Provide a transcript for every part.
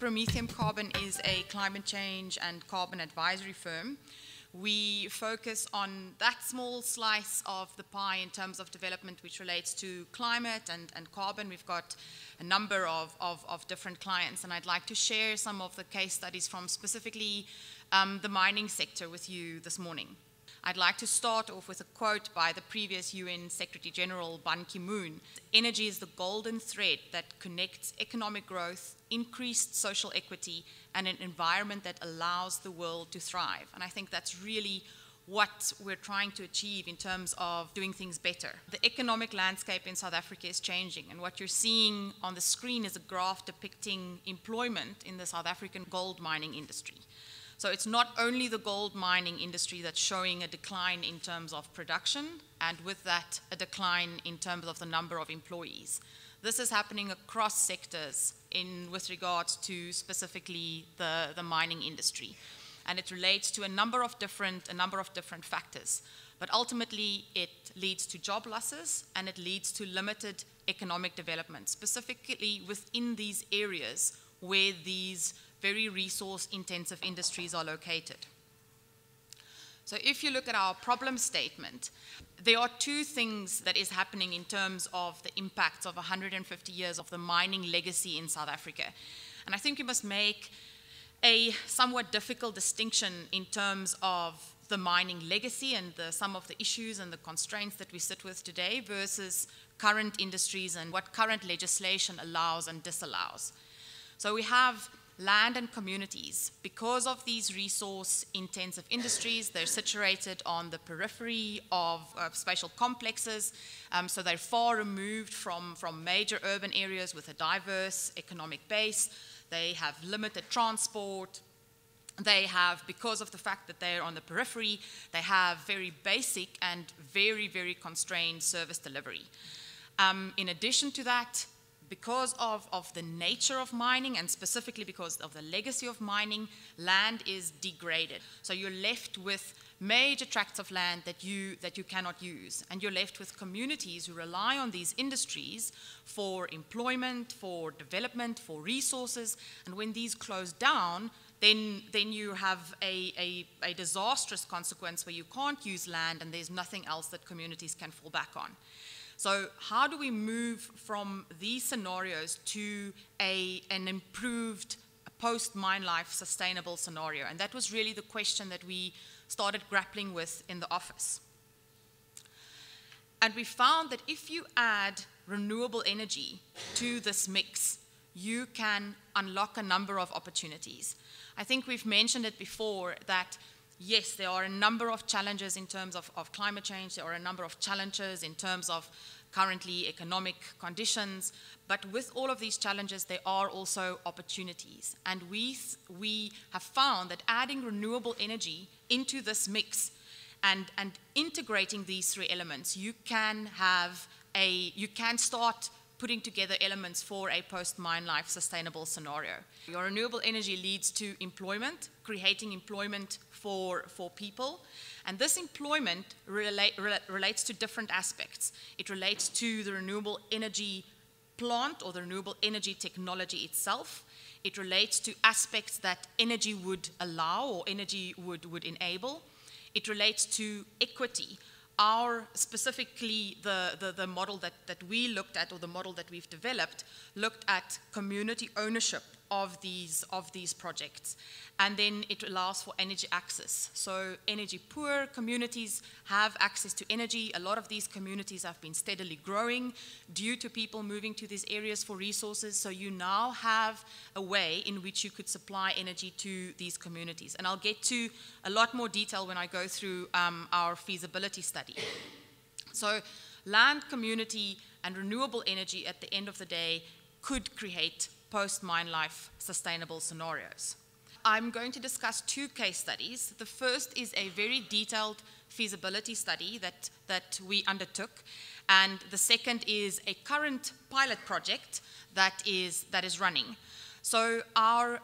Prometheum Carbon is a climate change and carbon advisory firm. We focus on that small slice of the pie in terms of development which relates to climate and carbon. We've got a number of different clients, and I'd like to share some of the case studies from specifically the mining sector with you this morning. I'd like to start off with a quote by the previous UN Secretary General Ban Ki-moon. Energy is the golden thread that connects economic growth, increased social equity, and an environment that allows the world to thrive. And I think that's really what we're trying to achieve in terms of doing things better. The economic landscape in South Africa is changing, and what you're seeing on the screen is a graph depicting employment in the South African gold mining industry. So it's not only the gold mining industry that's showing a decline in terms of production, and with that, a decline in terms of the number of employees. This is happening across sectors with regards to specifically the mining industry. And it relates to a number of different factors. But ultimately, it leads to job losses, and it leads to limited economic development, specifically within these areas where these very resource-intensive industries are located. So if you look at our problem statement, there are two things that is happening in terms of the impacts of 150 years of the mining legacy in South Africa. And I think you must make a somewhat difficult distinction in terms of the mining legacy and some of the issues and the constraints that we sit with today versus current industries and what current legislation allows and disallows. So we have land and communities. Because of these resource-intensive industries, they're situated on the periphery of spatial complexes, so they're far removed from major urban areas with a diverse economic base. They have limited transport. They have, because of the fact that they're on the periphery, they have very basic and very, very constrained service delivery. In addition to that, because of the nature of mining, and specifically because of the legacy of mining, land is degraded. So you're left with major tracts of land that you cannot use. And you're left with communities who rely on these industries for employment, for development, for resources. And when these close down, then you have a disastrous consequence where you can't use land and there's nothing else that communities can fall back on. So how do we move from these scenarios to an improved post-mine life sustainable scenario? And that was really the question that we started grappling with in the office. And we found that if you add renewable energy to this mix, you can unlock a number of opportunities. I think we've mentioned it before that yes, there are a number of challenges in terms of climate change. There are a number of challenges in terms of currently economic conditions. But with all of these challenges, there are also opportunities. And we have found that adding renewable energy into this mix and integrating these three elements, you can start putting together elements for a post-mine life sustainable scenario. Your renewable energy leads to employment, creating employment for people. And this employment relates to different aspects. It relates to the renewable energy plant or the renewable energy technology itself. It relates to aspects that energy would allow or energy would enable. It relates to equity. Specifically the model that we looked at, or the model that we've developed, looked at community ownership of these projects. And then it allows for energy access. So energy poor communities have access to energy. A lot of these communities have been steadily growing due to people moving to these areas for resources. So you now have a way in which you could supply energy to these communities. And I'll get to a lot more detail when I go through our feasibility study. So land, community, and renewable energy at the end of the day could create post-mine life sustainable scenarios. I'm going to discuss two case studies. The first is a very detailed feasibility study that we undertook, and the second is a current pilot project that is running. So our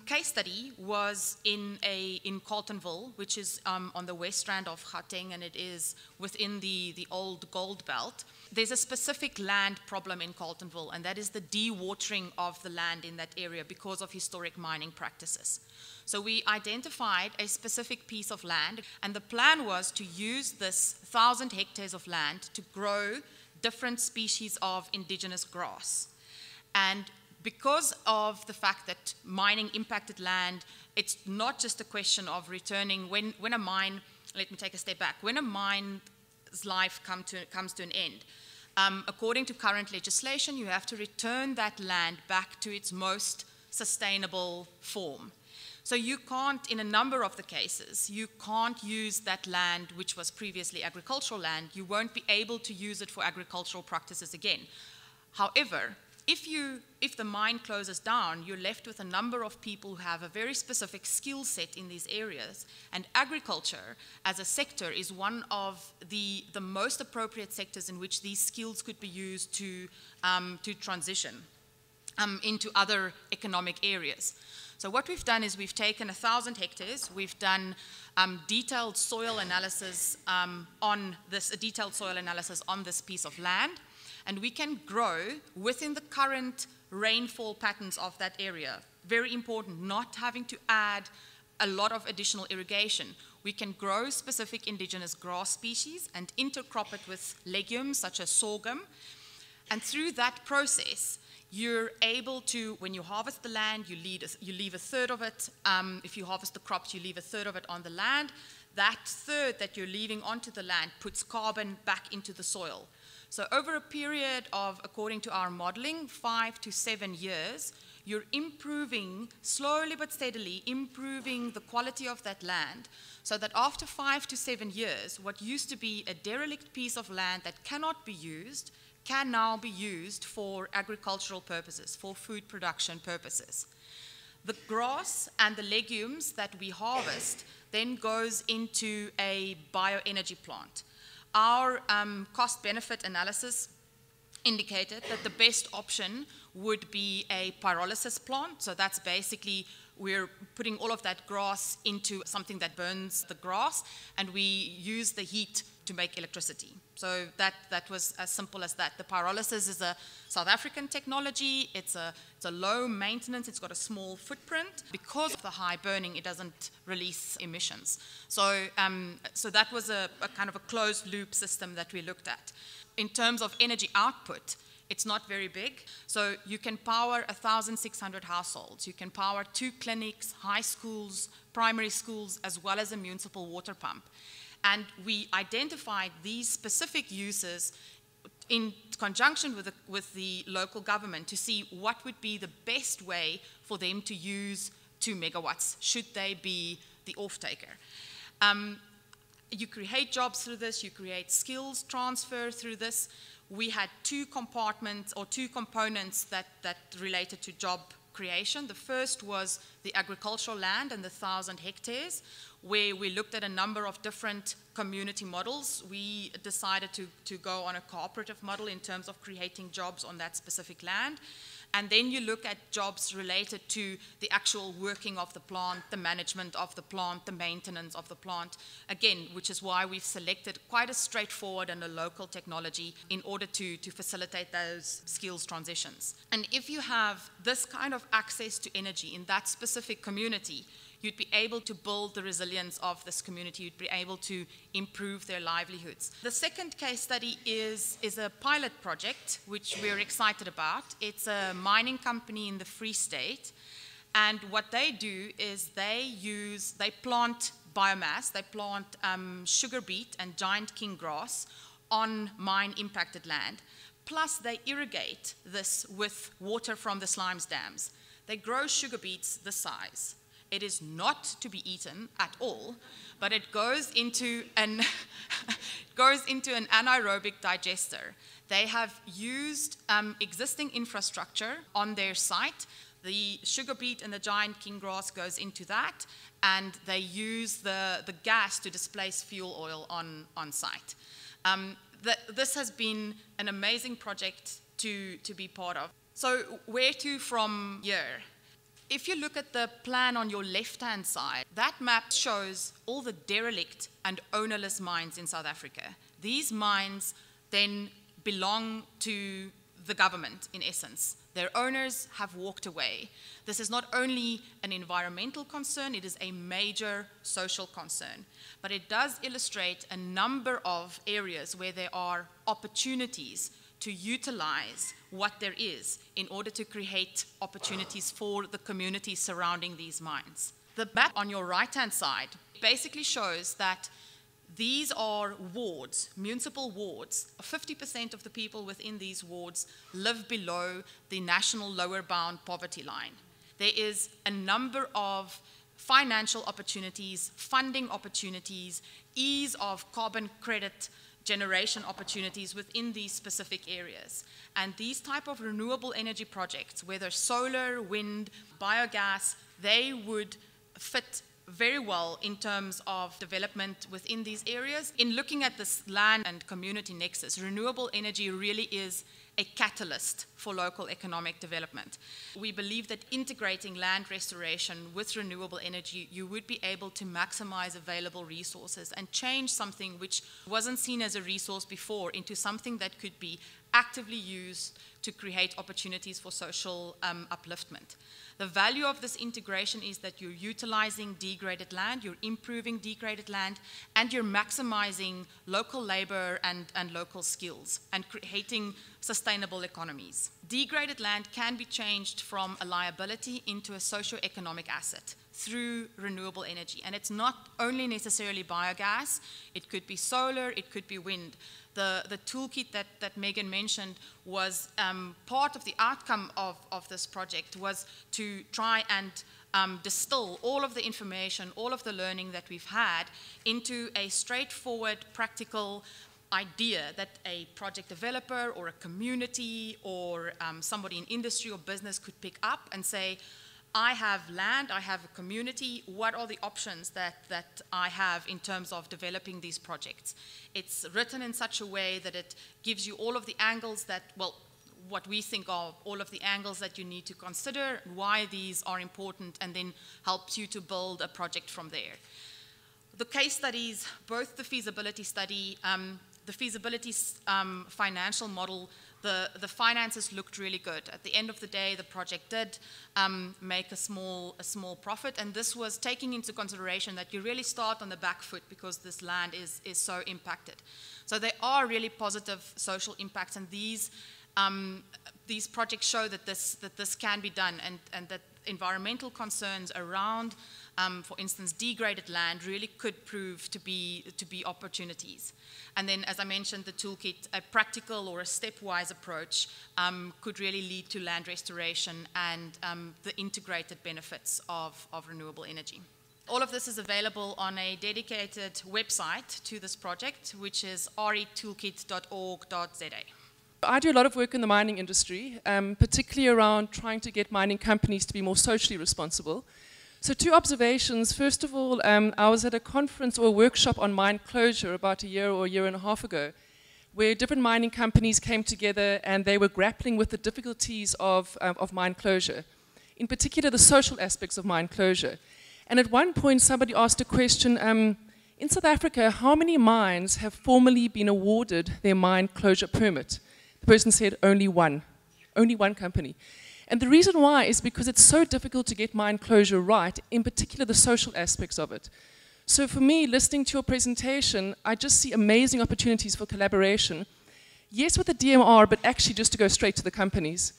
case study was in Carletonville, which is on the west strand of Gauteng, and it is within the old gold belt. There's a specific land problem in Carletonville, and that is the dewatering of the land in that area because of historic mining practices. So we identified a specific piece of land, and the plan was to use this 1,000 hectares of land to grow different species of indigenous grass. And because of the fact that mining impacted land, it's not just a question of returning when a mine, let me take a step back, when a mine's life comes to an end, according to current legislation, you have to return that land back to its most sustainable form. So you can't, in a number of the cases, you can't use that land which was previously agricultural land. You won't be able to use it for agricultural practices again. However, if the mine closes down, you're left with a number of people who have a very specific skill set in these areas, and agriculture as a sector is one of the most appropriate sectors in which these skills could be used to transition into other economic areas. So what we've done is we've taken 1,000 hectares, we've done detailed soil analysis on this piece of land, and we can grow within the current rainfall patterns of that area. Very important, not having to add a lot of additional irrigation. We can grow specific indigenous grass species and intercrop it with legumes such as sorghum. And through that process, you're able to, when you harvest the land, you leave a third of it. If you harvest the crops, you leave a third of it on the land. That third that you're leaving onto the land puts carbon back into the soil. So over a period of, according to our modeling, 5 to 7 years, you're improving, slowly but steadily, improving the quality of that land, so that after 5 to 7 years, what used to be a derelict piece of land that cannot be used can now be used for agricultural purposes, for food production purposes. The grass and the legumes that we harvest then goes into a bioenergy plant. Our cost-benefit analysis indicated that the best option would be a pyrolysis plant. So that's basically, we're putting all of that grass into something that burns the grass, and we use the heat to make electricity. So that was as simple as that. The pyrolysis is a South African technology. It's a low maintenance. It's got a small footprint. Because of the high burning, it doesn't release emissions. So that was a kind of a closed loop system that we looked at. In terms of energy output, it's not very big. So you can power 1,600 households. You can power 2 clinics, high schools, primary schools, as well as a municipal water pump. And we identified these specific uses in conjunction with the local government to see what would be the best way for them to use 2 megawatts, should they be the off-taker. You create jobs through this, you create skills transfer through this. We had 2 compartments or 2 components that related to job creation. The first was the agricultural land and the 1,000 hectares, where we looked at a number of different community models. We decided to go on a cooperative model in terms of creating jobs on that specific land. And then you look at jobs related to the actual working of the plant, the management of the plant, the maintenance of the plant, again, which is why we've selected quite a straightforward and a local technology in order to facilitate those skills transitions. And if you have this kind of access to energy in that specific community, you'd be able to build the resilience of this community. You'd be able to improve their livelihoods. The second case study is a pilot project, which we're excited about. It's a mining company in the Free State. And what they do is they plant biomass. They plant sugar beet and giant king grass on mine-impacted land. Plus, they irrigate this with water from the slimes dams. They grow sugar beets this size. It is not to be eaten at all, but it goes into an anaerobic digester. They have used existing infrastructure on their site. The sugar beet and the giant king grass goes into that, and they use the gas to displace fuel oil on site. This has been an amazing project to be part of. So where to from here? If you look at the plan on your left-hand side, that map shows all the derelict and ownerless mines in South Africa. These mines then belong to the government, in essence. Their owners have walked away. This is not only an environmental concern, it is a major social concern. But it does illustrate a number of areas where there are opportunities to utilize what there is in order to create opportunities for the communities surrounding these mines. The map on your right-hand side basically shows that these are wards, municipal wards. 50% of the people within these wards live below the national lower bound poverty line. There is a number of financial opportunities, funding opportunities, ease of carbon credit generation opportunities within these specific areas. And these type of renewable energy projects, whether solar, wind, biogas, they would fit very well in terms of development within these areas. In looking at this land and community nexus, renewable energy really is a catalyst for local economic development. We believe that integrating land restoration with renewable energy, you would be able to maximize available resources and change something which wasn't seen as a resource before into something that could be actively used to create opportunities for social upliftment. The value of this integration is that you're utilizing degraded land, you're improving degraded land, and you're maximizing local labor and local skills and creating sustainable economies. Degraded land can be changed from a liability into a socio-economic asset through renewable energy. And it's not only necessarily biogas, it could be solar, it could be wind. The toolkit that Megan mentioned was part of the outcome of this project was to try and distill all of the information, all of the learning that we've had into a straightforward, practical idea that a project developer or a community or somebody in industry or business could pick up and say, I have land, I have a community, what are the options that I have in terms of developing these projects? It's written in such a way that it gives you all of the angles that, well, what we think are all of the angles that you need to consider, why these are important, and then helps you to build a project from there. The case studies, both the feasibility study, the feasibility financial model, the finances looked really good. At the end of the day, the project did make a small profit, and this was taking into consideration that you really start on the back foot because this land is so impacted. So there are really positive social impacts, and these projects show that this can be done, and that environmental concerns around, for instance, degraded land really could prove to be opportunities. And then, as I mentioned, the toolkit, a practical or a stepwise approach could really lead to land restoration and the integrated benefits of renewable energy. All of this is available on a dedicated website to this project, which is retoolkit.org.za. I do a lot of work in the mining industry, particularly around trying to get mining companies to be more socially responsible. So 2 observations. First of all, I was at a conference or a workshop on mine closure about a year or a year and a half ago, where different mining companies came together and they were grappling with the difficulties of mine closure, in particular the social aspects of mine closure. And at one point somebody asked a question, in South Africa, how many mines have formally been awarded their mine closure permit? The person said only one company. And the reason why is because it's so difficult to get mine closure right, in particular the social aspects of it. So for me, listening to your presentation, I just see amazing opportunities for collaboration. Yes, with the DMR, but actually just to go straight to the companies.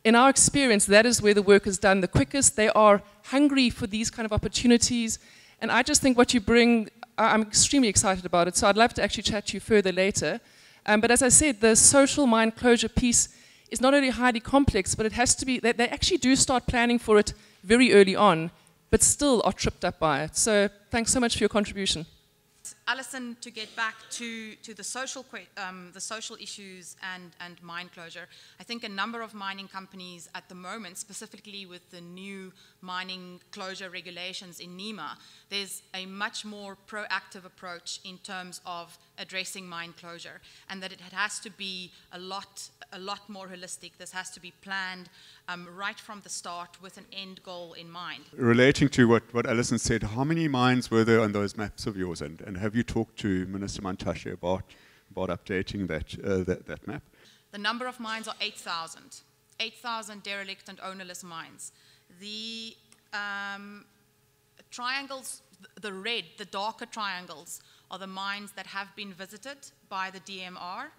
In our experience, that is where the work is done the quickest. They are hungry for these kind of opportunities. And I just think what you bring, I'm extremely excited about it. So I'd love to actually chat to you further later. But as I said, the social mine closure piece is not only highly complex, but it has to be, they actually do start planning for it very early on, but still are tripped up by it. So thanks so much for your contribution. Alison, to get back to the social issues and mine closure, I think a number of mining companies at the moment, specifically with the new mining closure regulations in NEMA, there's a much more proactive approach in terms of addressing mine closure, and that it has to be a lot more holistic. This has to be planned right from the start with an end goal in mind. Relating to what Alison said, how many mines were there on those maps of yours, and have you talked to Minister Mantashe about updating that map? The number of mines are 8,000. 8,000 derelict and ownerless mines. The triangles, the red, the darker triangles, are the mines that have been visited by the DMR,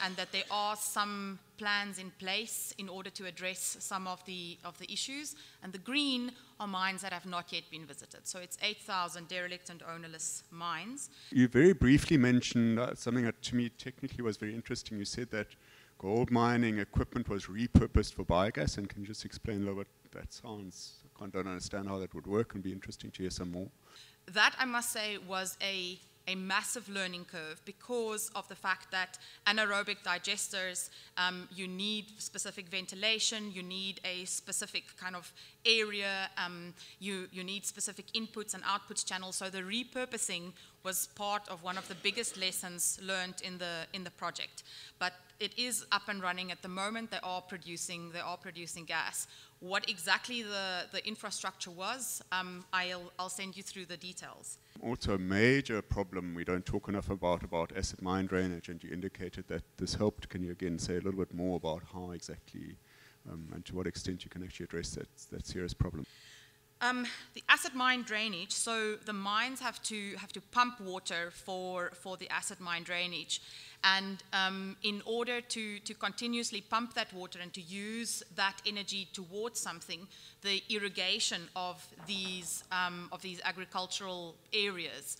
and that there are some plans in place in order to address some of the issues. And the green are mines that have not yet been visited. So it's 8,000 derelict and ownerless mines. You very briefly mentioned something that to me technically was very interesting. You said that gold mining equipment was repurposed for biogas, and can you just explain a little what that sounds? I don't understand how that would work, and be interesting to hear some more. That, I must say, was a massive learning curve because of the fact that anaerobic digesters, you need specific ventilation, you need a specific kind of area, you need specific inputs and outputs channels. So the repurposing was part of one of the biggest lessons learned in the project. But it is up and running at the moment. They are producing gas. What exactly the infrastructure was, I'll send you through the details. Also a major problem we don't talk enough about acid mine drainage, and you indicated that this helped. Can you again say a little bit more about how exactly and to what extent you can actually address that serious problem? The acid mine drainage, so the mines have to pump water for the acid mine drainage. And in order to continuously pump that water and to use that energy towards something, the irrigation of these agricultural areas,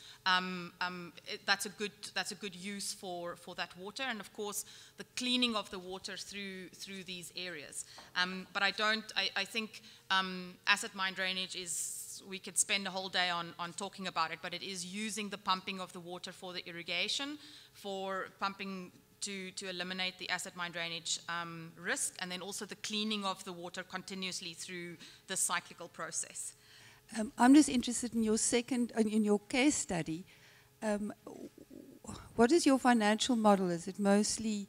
that's a good use for that water, and of course the cleaning of the water through these areas. But I think acid mine drainage is, we could spend a whole day on talking about it, but it is using the pumping of the water for the irrigation, for pumping to eliminate the acid mine drainage risk, and then also the cleaning of the water continuously through the cyclical process. I'm just interested in in your case study. What is your financial model? Is it mostly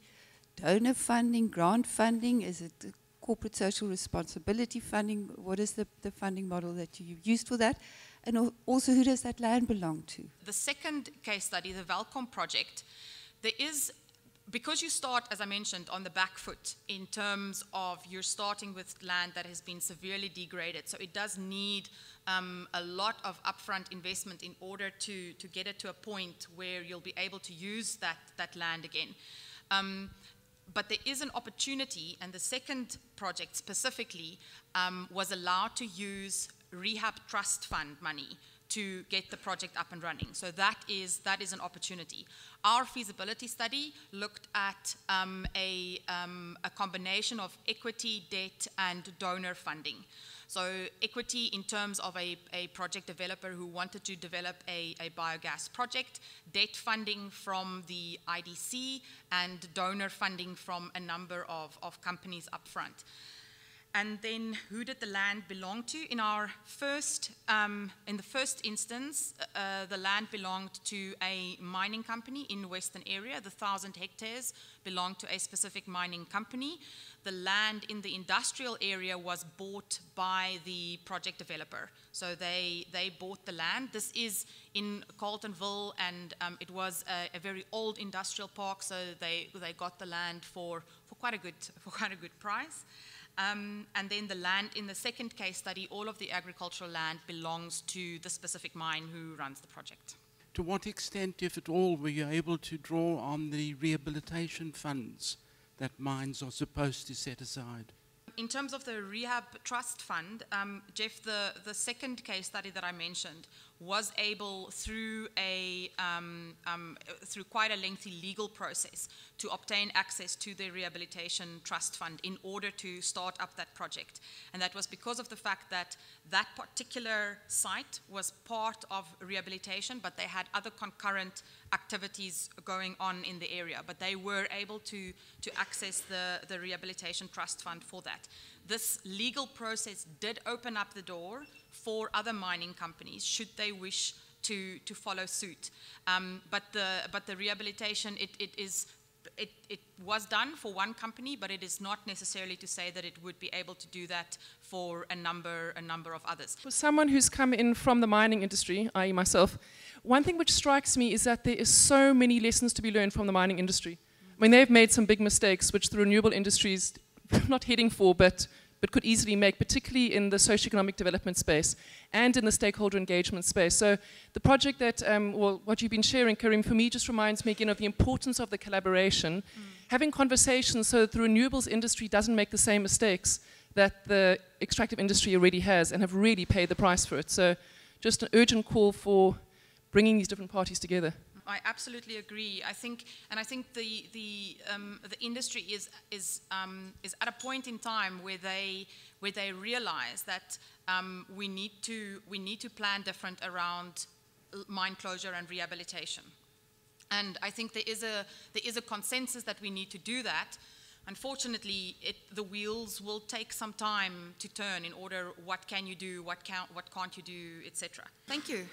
donor funding, grant funding? Is it corporate social responsibility funding? What is the funding model that you've used for that? And also, who does that land belong to? The second case study, the Valcom project, because you start, as I mentioned, on the back foot in terms of you're starting with land that has been severely degraded. So it does need a lot of upfront investment in order to get it to a point where you'll be able to use that land again. But there is an opportunity, and the second project specifically was allowed to use rehab trust fund money to get the project up and running. So that is an opportunity. Our feasibility study looked at a combination of equity, debt, and donor funding. So equity in terms of a project developer who wanted to develop a biogas project, debt funding from the IDC, and donor funding from a number of companies up front. And then who did the land belong to? In the first instance, the land belonged to a mining company in the Western area. The 1,000 hectares belonged to a specific mining company. The land in the industrial area was bought by the project developer. So they bought the land. This is in Carletonville, and it was a very old industrial park, so they got the land for quite a good price. And then the land in the second case study, all of the agricultural land belongs to the specific mine who runs the project. To what extent, if at all, were you able to draw on the rehabilitation funds that mines are supposed to set aside? In terms of the Rehab Trust Fund, Jeff, the second case study that I mentioned was able, through quite a lengthy legal process, to obtain access to the Rehabilitation Trust Fund in order to start up that project. And that was because of the fact that that particular site was part of rehabilitation, but they had other concurrent activities going on in the area. But they were able to access the Rehabilitation Trust Fund for that. This legal process did open up the door for other mining companies, should they wish to follow suit. But the rehabilitation, it was done for one company, but it is not necessarily to say that it would be able to do that for a number of others. For someone who's come in from the mining industry, i.e. myself, one thing which strikes me is that there is so many lessons to be learned from the mining industry. I mean, they've made some big mistakes, which the renewable industry is not heading for, but could easily make, particularly in the socioeconomic development space and in the stakeholder engagement space. So the project that, well, what you've been sharing, Karim, for me just reminds me again of the importance of the collaboration, having conversations so that the renewables industry doesn't make the same mistakes that the extractive industry already has and have really paid the price for it. So just an urgent call for bringing these different parties together. I absolutely agree. I think the industry is at a point in time where they realize that we need to plan different around mine closure and rehabilitation. And I think there is a consensus that we need to do that. Unfortunately, the wheels will take some time to turn in order. What can you do? What can't you do? Etc. Thank you.